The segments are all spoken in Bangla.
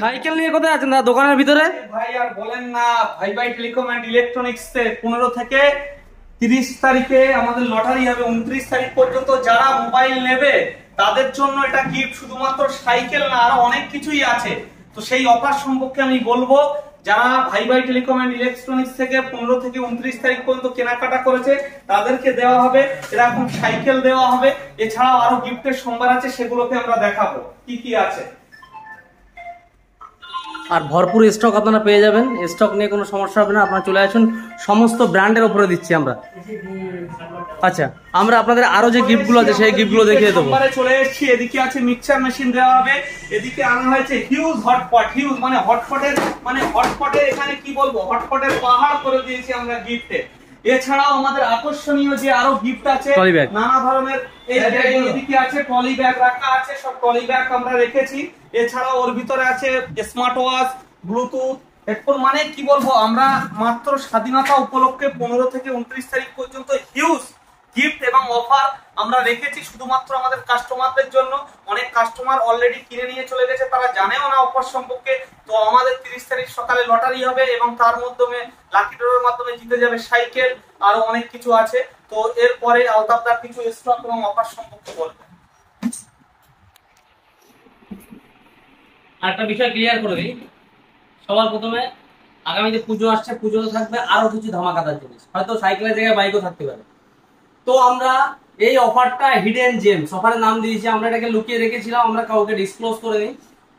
সাইকেল নিয়ে কোথায় আছেন না দোকানের ভিতরে? ভাই আর বলেন না, ভাই ভাই টেলিকম এন্ড ইলেকট্রনিক্স এ 15 থেকে 30 তারিখে আমাদের লটারি হবে। 29 তারিখ পর্যন্ত যারা মোবাইল নেবে তাদের জন্য এটা গিফট, শুধুমাত্র সাইকেল না আরো অনেক কিছুই আছে। তো সেই অফার সম্পর্কে আমি বলবো। যারা ভাই ভাই টেলিকম এন্ড ইলেকট্রনিক্স থেকে 15 থেকে 29 তারিখ পর্যন্ত কেনাকাটা করেছে তাদেরকে দেওয়া হবে এরকম সাইকেল দেওয়া হবে। এছাড়াও আরো গিফটের সম্ভার আছে, সেগুলোকে আমরা দেখাবো কি কি আছে। আর ভরপুর স্টক আপনারা পেয়ে যাবেন, স্টক নিয়ে কোনো সমস্যা হবে না। আপনারা চলে আসুন, সমস্ত ব্র্যান্ডের উপরে দিচ্ছি আমরা। আচ্ছা, আমরা আপনাদের আরো যে গিফটগুলো আছে সেই গিফটগুলো দেখিয়ে দেবো। চলে এসেছি, এদিকে আছে মিক্সচার মেশিন দেওয়া হবে, এদিকে আনা হয়েছে হিউজ হটপট। হিউজ মানে হটপটের এখানে কি বলবো, হটপটের পাহাড় করে দিয়েছি আমরা গিফটে। এছাড়াও আমাদের আকর্ষণীয় যে আরো গিফট আছে নানা ধরনের। এদিকে আছে ট্রলি ব্যাগ রাখা আছে, সব ট্রলি ব্যাগ আমরা রেখেছি। এছাড়াও ওর ভিতরে আছে স্মার্ট ওয়াচ, ব্লুটুথ হেডফোন। মানে কি বলবো, আমরা মাত্র স্বাধীনতা উপলক্ষে 15 থেকে 29 তারিখ পর্যন্ত হিউজ গিফট এবং অফার আমরা রেখেছি শুধুমাত্র আমাদের কাস্টমারদের জন্য। অনেক কাস্টমার অলরেডি কিনে নিয়ে চলে গেছে, তারা জানেও না অফার সম্পর্কে। তো আমাদের 30 তারিখ সকালে লটারি হবে এবং তার মাধ্যমে লাকি ড্রয়ের মাধ্যমে জিতে যাবে সাইকেল, আরো অনেক কিছু আছে। তো এরপরে আওতাবদার কিছু স্টক এবং অফার সম্পর্কে বলবো। আরেকটা বিষয় ক্লিয়ার করে দিই সবার প্রথমে, আগামীতে পুজো আসছে, পুজোতে থাকবে আরো কিছু ধামাকাদার জিনিস, হয়তো সাইকেলের জায়গায় বাইকও থাকতে পারে। তো আমরা এই অফারটা হিডেন জেমস অফারের নাম দিয়েছি। আমরা এটাকে লুকিয়ে রেখেছিলাম, আমরা কাউকে ডিসক্লোজ করে নিই।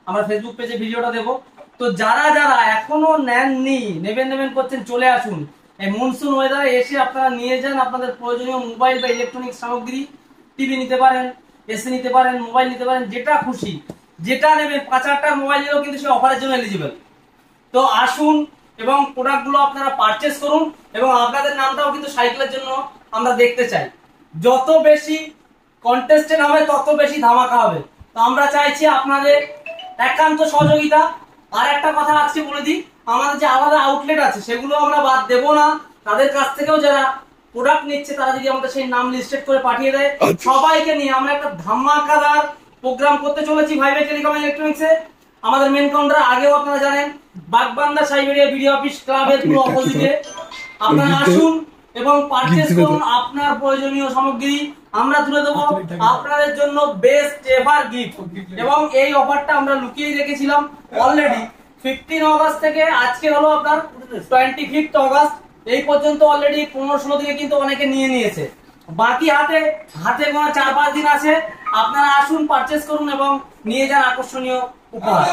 আমরা ফেসবুক পেজে ভিডিওটা দেবো। তো যারা যারা এখনো নেননি, নেবেন করছেন, চলে আসুন। এই মনসুন ওয়েদারে এসে আপনারা নিয়ে যান আপনাদের প্রয়োজনীয় মোবাইল বা ইলেকট্রনিক সামগ্রী। টিভি নিতে পারেন, এসি নিতে পারেন, মোবাইল নিতে পারেন, যেটা খুশি যেটা নেবে। 5-8টার মোবাইল নিলেও কিন্তু সে অফারের জন্য এলিজিবল। তো আসুন এবং প্রোডাক্টগুলো আপনারা পারচেস করুন, এবং আপনাদের নামটাও কিন্তু সাইকেলের জন্য আমরা দেখতে চাই। যত বেশি কন্টেস্টেন্ট হবে তত বেশি ধামাকা হবে। তো আমরা চাইছি আপনাদের একান্ত সহযোগিতা। আর একটা কথা আজকে বলে দিই, আমাদের যে আলাদা আউটলেট আছে সেগুলো আমরা বাদ দেব না। তাদের কাছ থেকেও যারা প্রোডাক্ট নিচ্ছে তারা যদি আমাদের সেই নাম লিস্টেড করে পাঠিয়ে দেয়, সবাইকে নিয়ে আমরা একটা ধামাকাদার প্রোগ্রাম করতে চলেছি ভাই ভাই টেলিকম ইলেকট্রনিক্সে। আমাদের মেন কাউন্টার আগেও আপনারা জানেন, বাগবান্দা সাইবেরিয়া বিডিও অফিস ক্লাবের পুরো অপোজিটে। আপনারা আসুন এবং পারচেজ করুন আপনার প্রয়োজনীয় সামগ্রী। আমরা তুলে দেবো আপনাদের জন্য বেস্ট এভার গিফট। এবং এই অফারটা আমরা লুকিয়ে রেখেছিলাম অলরেডি 15 অগস্ট থেকে আজকে হলো আপনার 25 অগস্ট। এই পর্যন্ত অলরেডি 15-16 দিনে কিন্তু অনেকে নিয়ে নিয়েছে। বাকি হাতে গোনা 4-5 দিন আছে। আপনারা আসুন, পারচেজ করুন এবং নিয়ে যান আকর্ষণীয় উপহার।